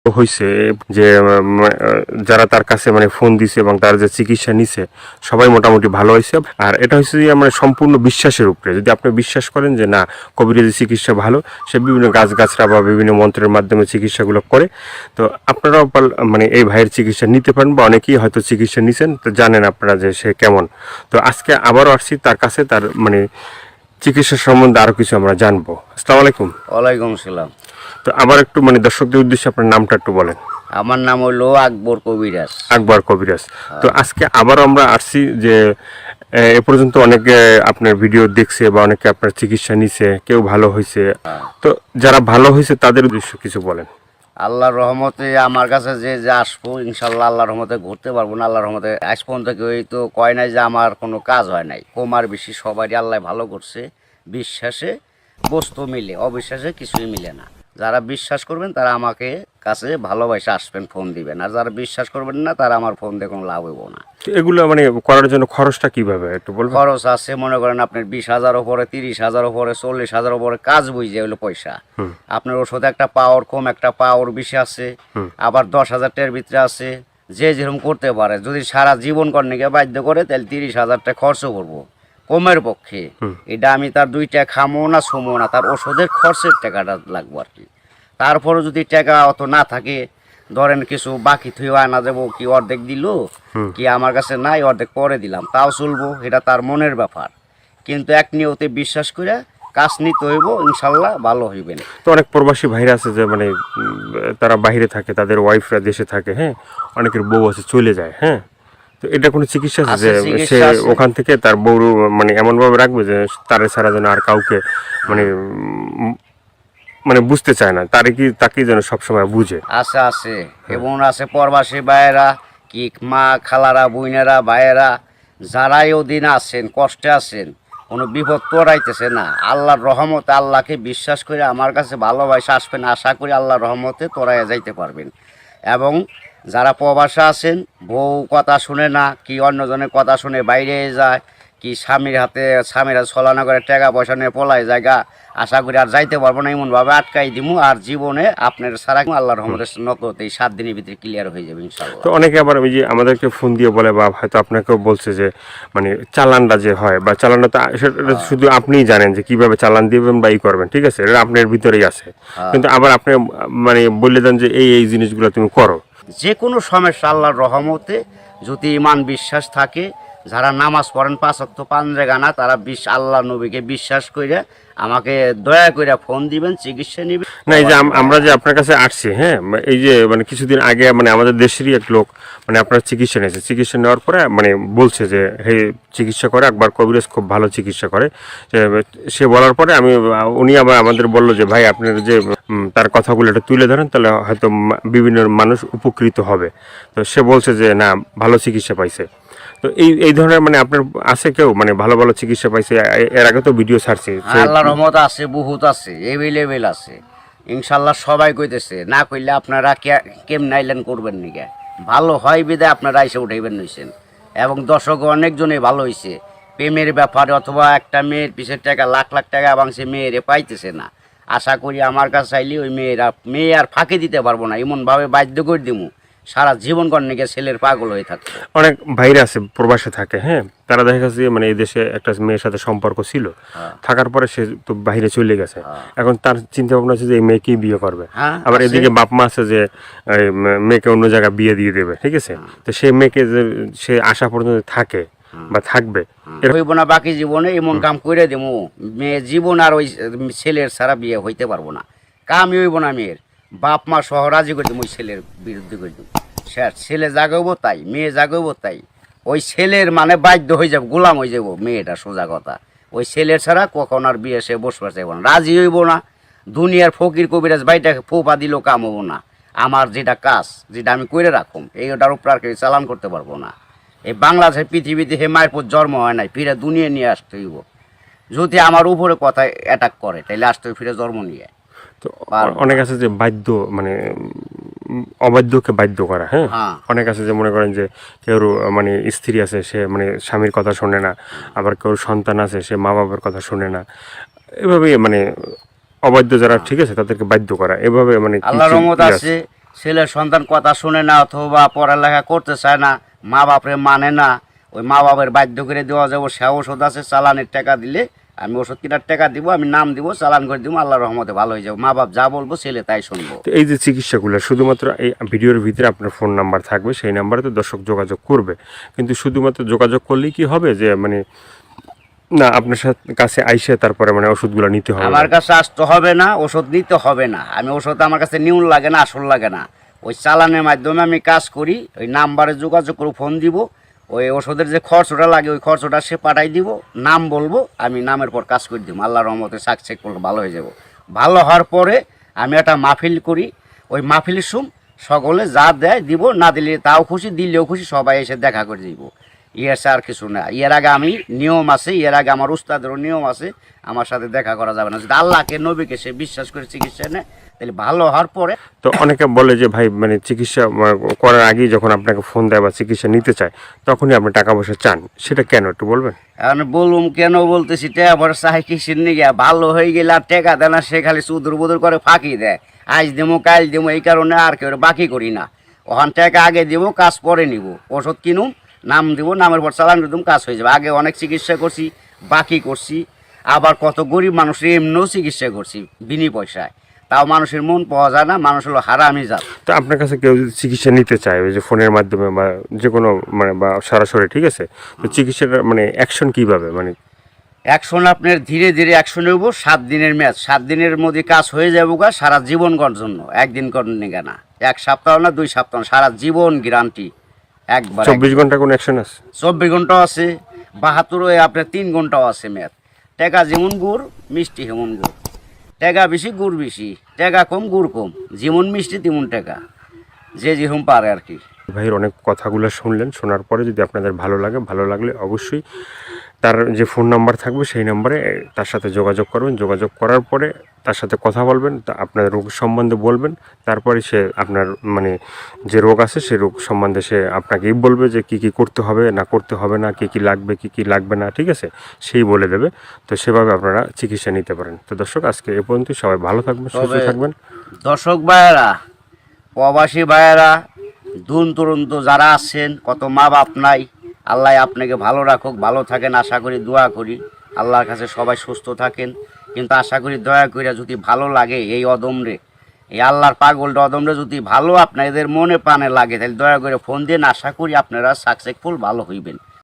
হইছে যে যারা তার কাছে মানে ফোন দিছে এবং তার যে চিকিৎসা নিছে সবাই মোটামুটি ভালো হয়েছে। আর এটা হচ্ছে যে আমরা সম্পূর্ণ বিশ্বাসের উপরে, যদি আপনি বিশ্বাস করেন যে না কবিরাজি চিকিৎসা ভালো, সে বিভিন্ন গাছগাছরা বা বিভিন্ন মন্ত্রের মাধ্যমে চিকিৎসাগুলো করে, তো আপনারাও মানে এই ভাইয়ের চিকিৎসা নিতে পারেন বা অনেকেই হয়তো চিকিৎসা নিছেন, তো জানেন আপনারা যে সে কেমন। তো আজকে আবারও আসছি তার কাছে, তার মানে চিকিৎসা সম্বন্ধে আরও কিছু আমরা জানবো। আসসালামু আলাইকুম। ওয়ালাইকুম আসসালাম। তো আবার একটু মানে দর্শকদের উদ্দেশ্যে আপনার নামটা একটু বলেন। আমার নাম হলো আকবর কবিরাজ। আকবর কবিরাজ। তো আজকে আবারও আমরা আসছি যে এ পর্যন্ত অনেকে আপনার ভিডিও দেখছে বা অনেকে আপনার চিকিৎসা নিছে, কেউ ভালো হয়েছে, তো যারা ভালো হয়েছে তাদের উদ্দেশ্য কিছু বলেন। আল্লাহর রহমতে আমার কাছে যে আসবো ইনশাল্লাহ আল্লাহর রহমতে ঘুরতে পারবো না। আল্লাহর রহমতে আজ পর্যন্ত কেউ তো কয় নাই যে আমার কোনো কাজ হয় নাই। কমার বেশি সবারই আল্লাহ ভালো করছে। বিশ্বাসে বস্তু মিলে, অবিশ্বাসে কিছুই মিলে না। যারা বিশ্বাস করবেন তারা আমাকে কাছে ভালোবাসে আসবেন, ফোন দিবেন। আর যারা বিশ্বাস করবেন না তারা আমার ফোন দিয়ে কোনো লাভ হইব না। তো এগুলো মানে করার জন্য খরচটা কিভাবে একটু বলবেন? খরচ আছে মনে করেন আপনার 20,000 উপরে, 30,000 উপরে, 40,000 উপরে কাজ বুঝে হলো পয়সা। আপনার ওষুধ একটা পাওয়ার কম, একটা পাওয়ার বেশি আছে, আবার 10,000 টাকার ভিতরে আছে। যে যেরকম করতে পারে, যদি সারা জীবন কর্ণিকে বাধ্য করে তাহলে 30,000 টাকা খরচ করবো কমের পক্ষে। এটা আমি তার 2 টাকা খামো না ছুমো না, তার ওষুধের খরচের টাকাটা লাগবো আর কি। তারপরে যদি টাকা অত না থাকে, ধরেন কিছু বাকি থুয়ে আনা যাবো, কি অর্ধেক দিল কি আমার কাছে নাই, অর্ধেক পরে দিলাম, তাও চলবো, এটা তার মনের ব্যাপার। কিন্তু এক নিয়তে বিশ্বাস করে কাজ নিতে হইব, ইনশাল্লাহ ভালো হইবেন। তো অনেক প্রবাসী ভাইরা আছে যে মানে তারা বাইরে থাকে, তাদের ওয়াইফরা দেশে থাকে, হ্যাঁ, অনেকের বউ আছে চলে যায়, হ্যাঁ, তো এটা কোনো চিকিৎসা আছে যে সে ওখান থেকে তার বউ মানে এমনভাবে রাখবে যে তারে ছাড়া যেন আর কাউকে মানে মানে বুঝতে চায় না, তাকে যেন সবসময় বুঝে? আছে আছে, এবং আছে প্রবাসী ভাইয়েরা, কি মা খালারা, বোনেরা, ভাইয়েরা, যারাই ওদিন আছেন, কষ্টে আছেন, কোনো বিপদ তোড়াইতেছে না, আল্লাহর রহমতে আল্লাহকে বিশ্বাস করে আমার কাছে ভালোবাসা আসবেন। আশা করি আল্লাহর রহমতে তোড়াইয়া যাইতে পারবেন। এবং যারা প্রবাসে আছেন, বউ কথা শুনে না, কি অন্যজনের কথা শুনে বাইরে যায়, কি স্বামীরা ছলনা করে টাকা পয়সা নিয়ে পলায় জায়গা, আশা করি আর যাইতে পারবো না, এমনভাবে আটকাই দিমু। আর জীবনে আপনার সারা আল্লাহর রহমতের নকত এই 7 দিনের ভিতরে ক্লিয়ার হয়ে যাবে ইনশাআল্লাহ। তো অনেকে আবার ওই যে আমাদেরকে ফোন দিয়ে বলে বা হয়তো আপনাকেও বলছে যে মানে চালানটা যে হয় বা চালানটা তো সেটা শুধু আপনিই জানেন যে কিভাবে চালান দিবেন বা ই করবেন, ঠিক আছে, এটা আপনার ভিতরেই আছে, কিন্তু আবার আপনি মানে বলে দেন যে এই জিনিসগুলো তুমি করো। যে কোনো সমস্যা আল্লাহর রহমতে যদি ইমান বিশ্বাস থাকে, যারা নামাজ পড়েন 5 ওয়াক্ত 5 জায়গা না, তারা আল্লাহ নবীকে বিশ্বাস করে আমাকে দয়া করে ফোন দিবেন, চিকিৎসা নেবেন। না এই যে আমরা যে আপনার কাছে আসছি, হ্যাঁ, এই যে মানে কিছুদিন আগে মানে আমাদের দেশেরই এক লোক মানে আপনার চিকিৎসা নিয়েছে, চিকিৎসা নেওয়ার পরে মানে বলছে যে হে চিকিৎসা করে আকবর কবিরাজ, খুব ভালো চিকিৎসা করে। সে বলার পরে উনি আবার আমাদের বললো যে ভাই আপনার যে তার কথাগুলো একটু তুলে ধরেন, তাহলে হয়তো বিভিন্ন মানুষ উপকৃত হবে। তো সে বলছে যে না ভালো চিকিৎসা পাইছে। তো এই ধরনের মানে আপনার আছে কেউ মানে ভালো ভালো চিকিৎসা পাইছে? এর আগে তো ভিডিও ছাড়ছে। আল্লাহর রহমত আছে, বহুত আছে, এভেলেবেল আছে ইনশাল্লাহ। সবাই কইতেছে, না কইলে আপনারা কেমন আইলেন করবেন নিকে, ভালো হয় বিদায় আপনারা এসে উঠাইবেন নইছেন। এবং দর্শক অনেকজনে ভালো হয়েছে প্রেমের ব্যাপারে, অথবা একটা মেয়ের পিছের টাকা লাখ লাখ টাকা এবং সে মেয়েরে পাইতেছে না। আশা করি আমার কাছে আইলে ওই মেয়ে আর ফাঁকি দিতে পারবো না, এমনভাবে বাধ্য করে দিমু সারা জীবন কর্ণিকে ছেলের পাগল হয়ে থাকবে। অনেক ভাইরা আছে প্রবাসে থাকে, হ্যাঁ, তারা দেখা গেছে মানে এই দেশে একটা মেয়ের সাথে সম্পর্ক ছিল, থাকার পরে সে তো বাইরে চলে গেছে। এখন তার চিন্তা ভাবনা আছে যে এই মেয়েকেই বিয়ে করবে। আবার এদিকে বাপ মা আছে যে মেয়েকে অন্য জায়গায় বিয়ে দিয়ে দেবে, ঠিক আছে। তো সেই মেয়েকে যে সে আশা পর্যন্ত থাকে বা থাকবে, হইব না বাকি জীবনে এমন কাম করে দেবো, মেয়ে জীবন আর ওই ছেলের ছাড়া বিয়ে হইতে পারবো না। কামই হইব না মেয়ের, বাপ মা সহ রাজি করে দেবো, ওই ছেলের বিরুদ্ধে করে দেবো। ছেলে জাগাবো তাই, মেয়ে জাগাবো তাই, ওই ছেলের মানে বাধ্য হয়ে যাবো, গোলাম হয়ে যাবো মেয়েটা, সোজা কথা। ওই ছেলের ছাড়া কখন আর বিয়ে সে বসবার চাইব না, রাজি হইব না। দুনিয়ার ফকির কবিরাজ বাইটাকে ফোপা দিলেও কাম হবো না। আমার যেটা কাজ, যেটা আমি করে রাখুম, এইটার উপর আর কেউ চালান করতে পারবো না। এই বাংলাদেশের পৃথিবীতে হে মায়ের পর জন্ম হয় নাই, ফিরে দুনিয়া নিয়ে আসতে হইব। যদি আমার উপরে কথা অ্যাটাক করে তাহলে আসতে ফিরে জন্ম নিয়ে। তো অনেক আছে যে বাধ্য মানে অবাধ্যকে বাধ্য করা, হ্যাঁ, অনেক আছে যে মনে করেন যে কেউ মানে স্ত্রী আছে, সে মানে স্বামীর কথা শোনে না, আবার কেউ সন্তান আছে সে মা বাবার কথা শোনে না, এভাবে মানে অবাধ্য যারা, ঠিক আছে, তাদেরকে বাধ্য করা, এভাবে মানে আল্লাহর রহমত আছে। ছেলের সন্তান কথা শুনে না অথবা পড়ালেখা করতে চায় না, মা বাপরে মানে না, ওই মা বাপের বাধ্য করে দেওয়া যাবো। সে ওষুধ আছে, চালানের টাকা দিলে আমি ওষুধ কেনার টাকা দিব, আমি নাম দিব, চালান করে দিব, আল্লাহর রহমতে ভালো হয়ে যাবো। মা বাপ যা বলবো ছেলে তাই শুনবো। তো এই যে চিকিৎসাগুলো শুধুমাত্র এই ভিডিওর ভিতরে আপনার ফোন নাম্বার থাকবে, সেই নাম্বারে তো দর্শক যোগাযোগ করবে, কিন্তু শুধুমাত্র যোগাযোগ করলেই কি হবে যে মানে না আপনার কাছে আইসে তারপরে মানে ওষুধগুলো নিতে হবে? আমার কাছে আসতে হবে না, ওষুধ নিতে হবে না। আমি ওষুধ আমার কাছে নিউন লাগে না, আসল লাগে না। ওই চালানের মাধ্যমে আমি কাজ করি, ওই নাম্বারে যোগাযোগ করে ফোন দিব, ওই ওষুধের যে খরচটা লাগে ওই খরচটা সে পাঠাই দিব, নাম বলবো, আমি নামের পর কাজ করে দিব। আল্লাহর রহমতে সাকসেস করলে ভালো হয়ে যাব। ভালো হওয়ার পরে আমি একটা মাহফিল করি, ওই মাহফিলের সকলে যা দেয় দিব, না দিলে তাও খুশি, দিলেও খুশি, সবাই এসে দেখা করে দিব। ইয়ের আর কিছু না। এর আগে আমি নিয়ম আছে, এর আগে আমার উস্তাদেরও নিয়ম আছে, আমার সাথে দেখা করা যাবে না। যদি আল্লাহকে নবীকে সে বিশ্বাস করে চিকিৎসা নেয় তাহলে ভালো হওয়ার পরে। তো অনেকে বলে যে ভাই মানে চিকিৎসা করার আগেই যখন আপনাকে ফোন দেয় বা চিকিৎসা নিতে চায় তখনই আপনি টাকা পয়সা চান, সেটা কেন একটু বলবেন? এখন বলুম কেন বলতেছি, টাকা পয়সা চাই কিসের নিয়ে? ভালো হয়ে গেলে আর টাকা দেয় না, সে খালি চুদুর বুদুর করে ফাঁকি দেয়, আজ দেবো কাল দেবো, এই কারণে আর কেউ বাকি করি না। ওখান টাকা আগে দেবো, কাজ পরে নিব। ওষুধ কিনুম, নাম দিব, নামের পর চালান দিতাম, কাজ হয়ে যাবে। আগে অনেক চিকিৎসা করছি, বাকি করছি, আবার কত গরিব মানুষের এমনিও চিকিৎসা করছি বিনি পয়সায়, তাও মানুষের মন পাওয়া যায় না। মানুষ হলো হারামি জাত। তো আপনার কাছে কেউ যদি চিকিৎসা নিতে চায় ওই যে ফোনের মাধ্যমে বা যে কোনো মানে বা সরাসরি, ঠিক আছে, তো চিকিৎসাটা মানে অ্যাকশন কীভাবে মানে? অ্যাকশন আপনার ধীরে ধীরে অ্যাকশন নেব। 7 দিনের ম্যাচ, 7 দিনের মধ্যে কাজ হয়ে যাবো গা, সারা জীবন করার জন্য। একদিন করেন না, 1 সপ্তাহ না 2 সপ্তাহ না, সারা জীবন গ্যারান্টি। একবার 24 ঘন্টা কোনো অ্যাকশন আছে? 24 ঘন্টাও আছে, 72 আপনার 3 ঘন্টাও আছে ম্যাচ। টাকা যেমন গুড়, মিষ্টি হেমন গুড়। টাকা বেশি, গুড় বেশি, টাকা কম, গুড় কম, যেমন মিষ্টি তেমন টাকা, যে যেরকম পারে আর কি। ভাইয়ের অনেক কথাগুলো শুনলেন, শোনার পরে যদি আপনাদের ভালো লাগে, ভালো লাগলে অবশ্যই তার যে ফোন নাম্বার থাকবে সেই নাম্বারে তার সাথে যোগাযোগ করবেন। যোগাযোগ করার পরে তার সাথে কথা বলবেন, তা আপনার রোগ সম্বন্ধে বলবেন, তারপরে সে আপনার মানে যে রোগ আছে সেই রোগ সম্বন্ধে সে আপনাকেই বলবে যে কী কী করতে হবে না করতে হবে না, কী কী লাগবে কী কী লাগবে না, ঠিক আছে, সেই বলে দেবে। তো সেভাবে আপনারা চিকিৎসা নিতে পারেন। তো দর্শক আজকে এ পর্যন্ত, সবাই ভালো থাকবেন, সুস্থ থাকবেন। দর্শক ভাইয়েরা, প্রবাসী ভাইয়েরা, দূর দূরান্ত যারা আছেন, কত মা বাপ নাই, আল্লাহ আপনাকে ভালো রাখুক, ভালো থাকেন আশা করি, দোয়া করি আল্লাহর কাছে সবাই সুস্থ থাকেন। কিন্তু আশা করি দয়া করে যদি ভালো লাগে এই অদমরে, এই আল্লাহর পাগলটা অদমরে যদি ভালো আপনাদের মনে প্রাণে লাগে, তাহলে দয়া করে ফোন দিন। আশা করি আপনারা সাকসেসফুল ভালো হইবেন।